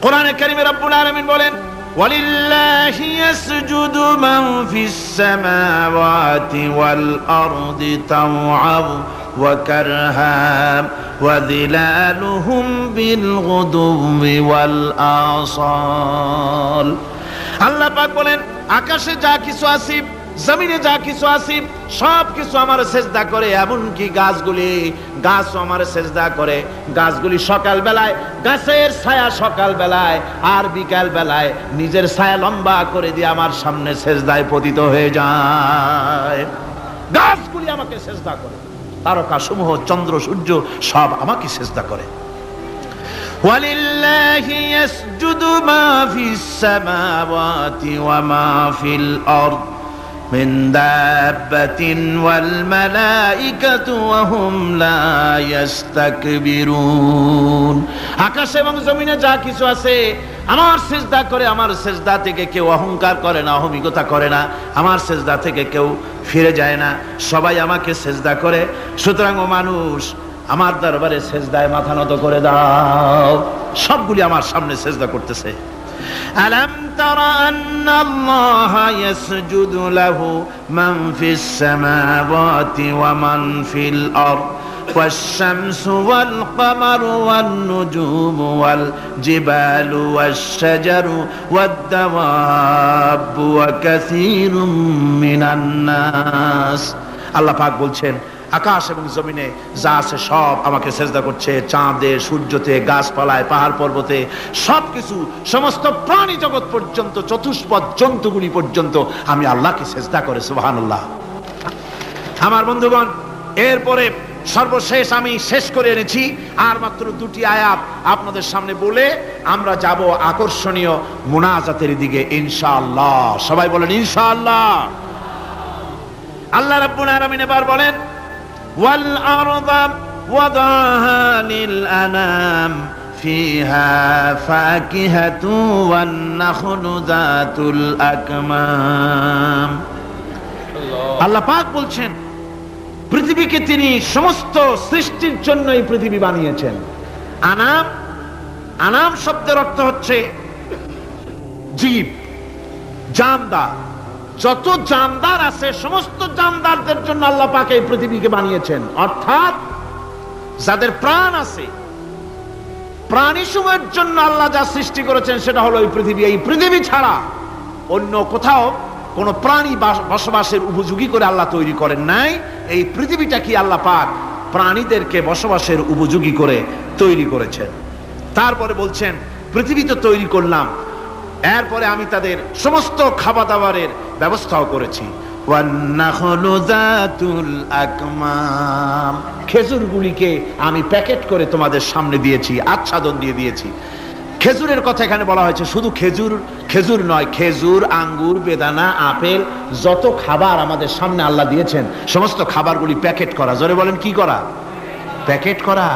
কোরআনে কারীমে রব্বুল আলামিন বলেন, ওয়ালিল্লাহি ইয়াসজুদু মান ফিস সামাওয়াতি ওয়াল আরদি তাওআন ওয়া কারহা ওয়া যিলালুহুম বিল গুদুবি ওয়াল আসাল। আল্লাহ পাক বলেন, আকাশে যা কিছু আছে, জমিনে যা কিছু আছে, সব কিছু আমার সেজদা করে। এমনকি গাছগুলি, গাছও আমার সেজদা করে। গাছগুলি সকাল বেলায় গাছের ছায়া সকাল বেলায় আর বিকাল বেলায় নিজের ছায়া লম্বা করে দিয়ে আমার সামনে সেজদায় পতিত হয়ে যায়। গাছগুলি আমাকে সেজদা করে, তারকা সমূহ, চন্দ্র সূর্য সব আমাকে সেজদা করে। ওয়ালিল্লাহি ইয়াসজুদু মা ফিস সামাওয়াতি ওয়া মা ফিল আরদ মিন দাব্বাতিন ওয়াল মালাইকাতু ওয়া হুম লা ইস্তাকবিরুন। আকাশ এবং জমিনে যা কিছু আছে আমার সিজদা করে। আমার সিজদা থেকে কেউ অহংকার করে না, অহমিকতা করে না। আমার সিজদা থেকে কেউ ফিরে যায় না, সবাই আমাকে সিজদা করে। সুতরাং ও মানুষ, আমার দরবারে সিজদায় মাথা নত করে দাও। সবগুলি আমার সামনে সিজদা করতেছে। আলাম তারা আন্নাল্লাহা ইয়াসজুদু লাহু মান ফিস সামাওয়াতি ওয়া মান ফিল আরদ ওয়াশ-শামসু ওয়াল কামারু ওয়ান নুজুমু ওয়াল জিবালু ওয়াশ-শাজারু ওয়াদ-দাওয়াবু ওয়া কাসীরুম মিনান নাস। আল্লাহ পাক বলছেন, আকাশ এবং জমিনে যা আছে সব আমাকে সেজদা করছে। চাঁদে, সূর্যতে, গাছপালায়, পাহাড় পর্বতে সবকিছু, সমস্ত প্রাণী জগৎ পর্যন্ত, চতুষ্পদ জন্তুগুলি পর্যন্ত আমি আল্লাহকে সেজদা করে। সুবহানাল্লাহ। আমার বন্ধুগণ, এরপরে সর্বশেষ আমি শেষ করে এনেছি আর মাত্র দুটি আয়াত আপনাদের সামনে বলে আমরা যাব আকর্ষণীয় মুনাজাতের দিকে ইনশাআল্লাহ। সবাই বলেন ইনশাআল্লাহ। আল্লাহ রাব্বুল আলামিন এবার বলেন, ওয়াল আরদা ওয়াদাহা লিল আনাম ফিহা ফাকিহাতু ওয়ান নাখলু যাতুল আকমাম। আল্লাহ পাক বলছেন, পৃথিবীকে তিনি সমস্ত সৃষ্টির জন্য এই পৃথিবী বানিয়েছেন। আনাম, আনাম শব্দের অর্থ হচ্ছে জীব, জানদার। যত জানদার আছে সমস্ত জানদারদের জন্য আল্লাহ পাক এই পৃথিবীকে বানিয়েছেন। অর্থাৎ যাদের প্রাণ আছে, প্রাণী সমূহের জন্য আল্লাহ যা সৃষ্টি করেছেন সেটা হলো এই পৃথিবী। এই পৃথিবী ছাড়া অন্য কোথাও কোন প্রাণী বসবাসের উপযোগী করে আল্লাহ তৈরি করেন নাই। এই পৃথিবীটা কি আল্লাহ পাক প্রাণীদেরকে বসবাসের উপযোগী করে তৈরি করেছেন। তারপরে বলছেন, পৃথিবী তো তৈরি করলাম, এরপরে আমি তাদের সমস্ত খাবার দাবারের ব্যবস্থাও করেছি। খেজুরগুলিকে আমি প্যাকেট করে তোমাদের সামনে দিয়েছি, আচ্ছাদন দিয়ে দিয়েছি। খেজুরের কথা এখানে বলা হয়েছে। শুধু খেজুর, খেজুর নয়, খেজুর, আঙ্গুর, বেদানা, আপেল, যত খাবার আমাদের সামনে আল্লাহ দিয়েছেন সমস্ত খাবারগুলি প্যাকেট করা। জোরে বলেন, কি করা? প্যাকেট করা।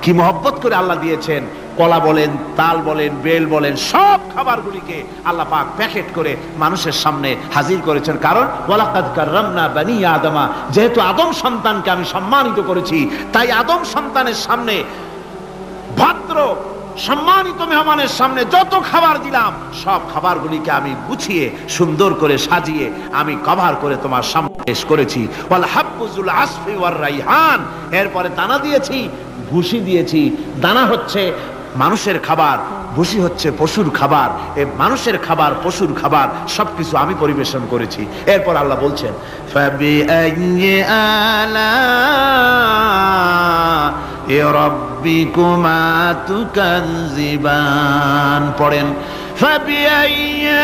কি মহব্বত করে আল্লাহ দিয়েছেন। কলা বলেন, তাল বলেন, বেল বলেন, সব খাবারগুলিকে আল্লাহ পাক প্যাকেট করে মানুষের সামনে হাজির করেছেন। কারণ ওয়ালাকাদ কাররামনা বানি আদমা, যেহেতু আদম সন্তানকে আমি সম্মানিত করেছি, তাই আদম সন্তানের সামনে, ভদ্র সম্মানিত মেহমানের সামনে যত খাবার দিলাম সব খাবারগুলিকে আমি গুছিয়ে সুন্দর করে সাজিয়ে আমি কভার করে তোমার সামনে পেশ করেছি। ওয়াল হাব্বুজুল আসফি ওয়ার রাইহান, এরপরে দানা দিয়েছি, ভুসি দিয়েছি। দানা হচ্ছে মানুষের খাবার, ভুসি হচ্ছে পশুর খাবার, এ মানুষের খাবার, পশুর খাবার, সবকিছু আমি পরিবেশন করেছি। এরপর আল্লাহ বলছেন ফাবিআইয়ি আলা'i রাব্বিকুমা তুকাযযিবান। পড়েন ফাবিআইয়ি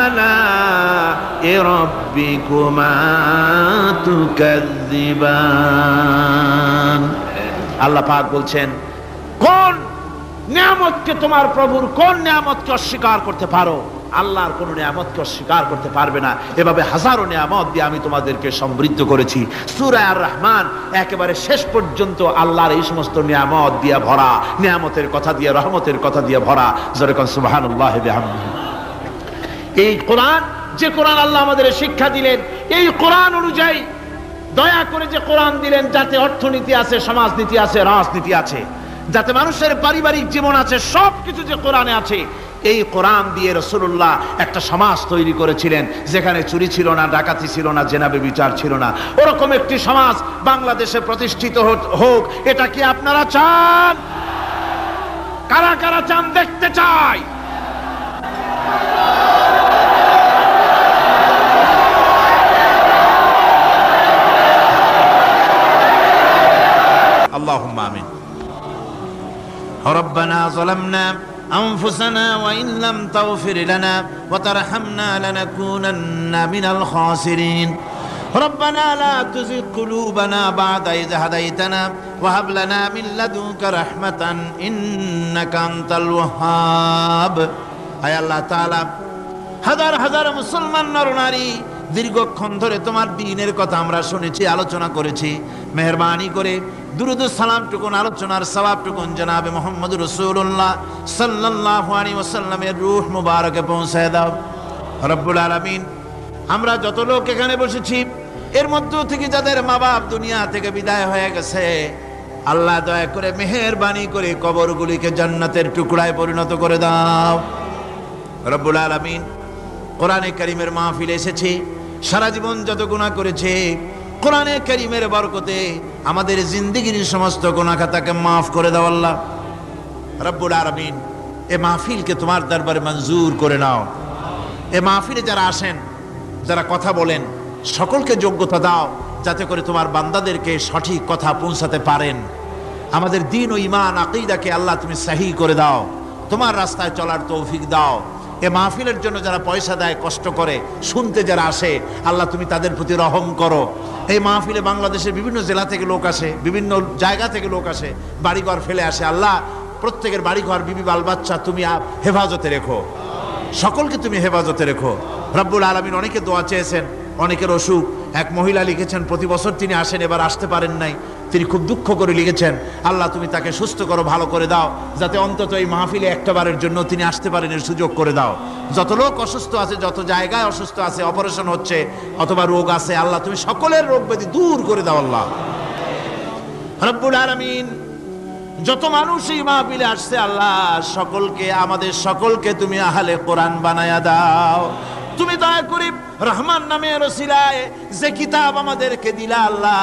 আলা'i রাব্বিকুমা তুকাযযিবান। আল্লাহ পাক বলছেন কোন নিয়ামতকে, তোমার প্রভুর কোন নিয়ামতকে অস্বীকার করতে পারো? আল্লাহর কোন নিয়ামতকে অস্বীকার করতে পারবে না। এভাবে হাজারো নিয়ামত দিয়ে আমি তোমাদেরকে সমৃদ্ধ করেছি। সূরা আর রহমান একেবারে শেষ পর্যন্ত আল্লাহর এই সমস্ত নিয়ামত দিয়ে ভরা, নিয়ামতের কথা দিয়ে, রহমতের কথা দিয়ে ভরা। জোরে কোন সুবহানাল্লাহ বিহামদিহি। এই কোরআন, যে কোরআন আল্লাহ আমাদের শিক্ষা দিলেন, এই কোরআন অনুযায়ী দয়া করে যে কোরআন দিলেন, যাতে অর্থনীতি আছে, সমাজনীতি আছে, রাজনীতি আছে, যাতে মানুষের পারিবারিক জীবন আছে, সবকিছু যে কোরআনে আছে, এই কোরআন দিয়ে রাসূলুল্লাহ একটা সমাজ তৈরি করেছিলেন যেখানে চুরি ছিল না, ডাকাতি ছিল না, জেনা ব্যভিচার ছিল না। ওরকম একটি সমাজ বাংলাদেশে প্রতিষ্ঠিত হোক, এটা কি আপনারা চান? কারা কারা চান? দেখতে চাই। আল্লাহুম্মা আমিন। ربنا ظلمنا أنفسنا وإن لم تغفر لنا وترحمنا لنكونن من الخاسرين ربنا لا تزغ قلوبنا بعد إذ هديتنا وهب لنا من لدنك رحمة إنك أنت الوهاب। আয় আল্লাহ তাআলা, হাজার হাজার মুসলমান নরনারী দীর্ঘক্ষণ ধরে তোমার দ্বীনের কথা আমরা শুনেছি, আলোচনা করেছি। মেহেরবানি করে দুরূদ ও সালাম টুকুন, আলোচনার সওয়াব টুকুন জনাবে মুহাম্মদুর রাসূলুল্লাহ সাল্লাল্লাহু আলাইহি ওয়াসাল্লামের রূহ মুবারকে পৌঁছায় দাও রব্বুল আলামিন। আমরা যত লোক এখানে বসেছি, এর মধ্য থেকে যাদের মা বাপ দুনিয়া থেকে বিদায় হয়ে গেছে, আল্লাহ দয়া করে মেহেরবানি করে কবরগুলিকে জান্নাতের টুকরায় পরিণত করে দাও রব্বুল আলামিন। কোরআনে কারীমের মাহফিলে এসেছি, সারা জীবন যত গুনাহ করেছে, কোরআনে কারীমের বরকতে আমাদের জিন্দেগির সমস্ত গুনাহ খাতাকে মাফ করে দাও আল্লাহ রব্বুল আলামিন। এ মাহফিলকে তোমার দরবারে মঞ্জুর করে নাও। এ মাহফিলে যারা আসেন, যারা কথা বলেন, সকলকে যোগ্যতা দাও যাতে করে তোমার বান্দাদেরকে সঠিক কথা পৌঁছাতে পারেন। আমাদের দ্বীন ও ঈমান আকীদাকে আল্লাহ তুমি সহি করে দাও, তোমার রাস্তায় চলার তৌফিক দাও। এ মাহফিলের জন্য যারা পয়সা দেয়, কষ্ট করে, শুনতে যারা আসে, আল্লাহ তুমি তাদের প্রতি রহম করো। এই মাহফিলে বাংলাদেশের বিভিন্ন জেলা থেকে লোক আসে, বিভিন্ন জায়গা থেকে লোক আসে, বাড়িঘর ফেলে আসে। আল্লাহ প্রত্যেকের বাড়িঘর, বিবি বাল বাচ্চা তুমি হেফাজতে রেখো, সকলকে তুমি হেফাজতে রেখো রব্বুল আলামিন। অনেকে দোয়া চেয়েছেন, অনেকের অসুখ। এক মহিলা লিখেছেন প্রতি বছর তিনি আসেন, এবার আসতে পারেন নাই, তিনি খুব দুঃখ করে লিখেছেন, আল্লাহ তুমি তাকে সুস্থ করো, ভালো করে দাও, যাতে অন্তত এই মাহফিলে একটাবারের জন্য তিনি আসতে পারেন, এর সুযোগ করে দাও। যত লোক অসুস্থ আছে, যত জায়গায় অসুস্থ আছে, অপারেশন হচ্ছে অথবা রোগ আছে, আল্লাহ তুমি সকলের রোগ ব্যাধি দূর করে দাও আল্লাহ রব্বুল আলামিন। যত মানুষ এই মাহফিলে আসছে, আল্লাহ সকলকে, আমাদের সকলকে তুমি আহলে কোরআন বানায়া দাও। তুমি দয়া করে রহমান নামের ওসিলায় যে কিতাব আমাদেরকে দিলা আল্লাহ,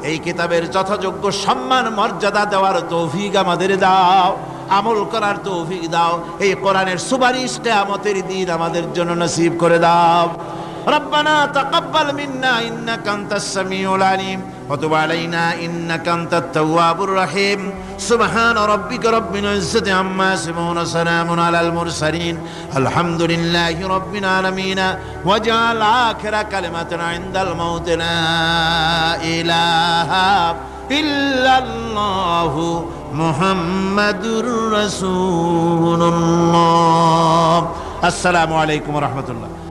এই কিতাবের যথাযোগ্য সম্মান মর্যাদা দেওয়ার তৌফিক আমাদের দাও, আমল করার তৌফিক দাও। এই কোরআনের সুপারিশ কিয়ামতের দিন আমাদের জন্য নসিব করে দাও। ربنا تقبل منا إنك أنت السميع العليم وتب علينا إنك أنت التواب الرحيم سبحان ربك رب العزة عما يصفون وسلام على المرسلين الحمد لله رب العالمين واجعل آخر كلمة عند الموت لا إله إلا الله محمد رسول الله السلام عليكم ورحمة الله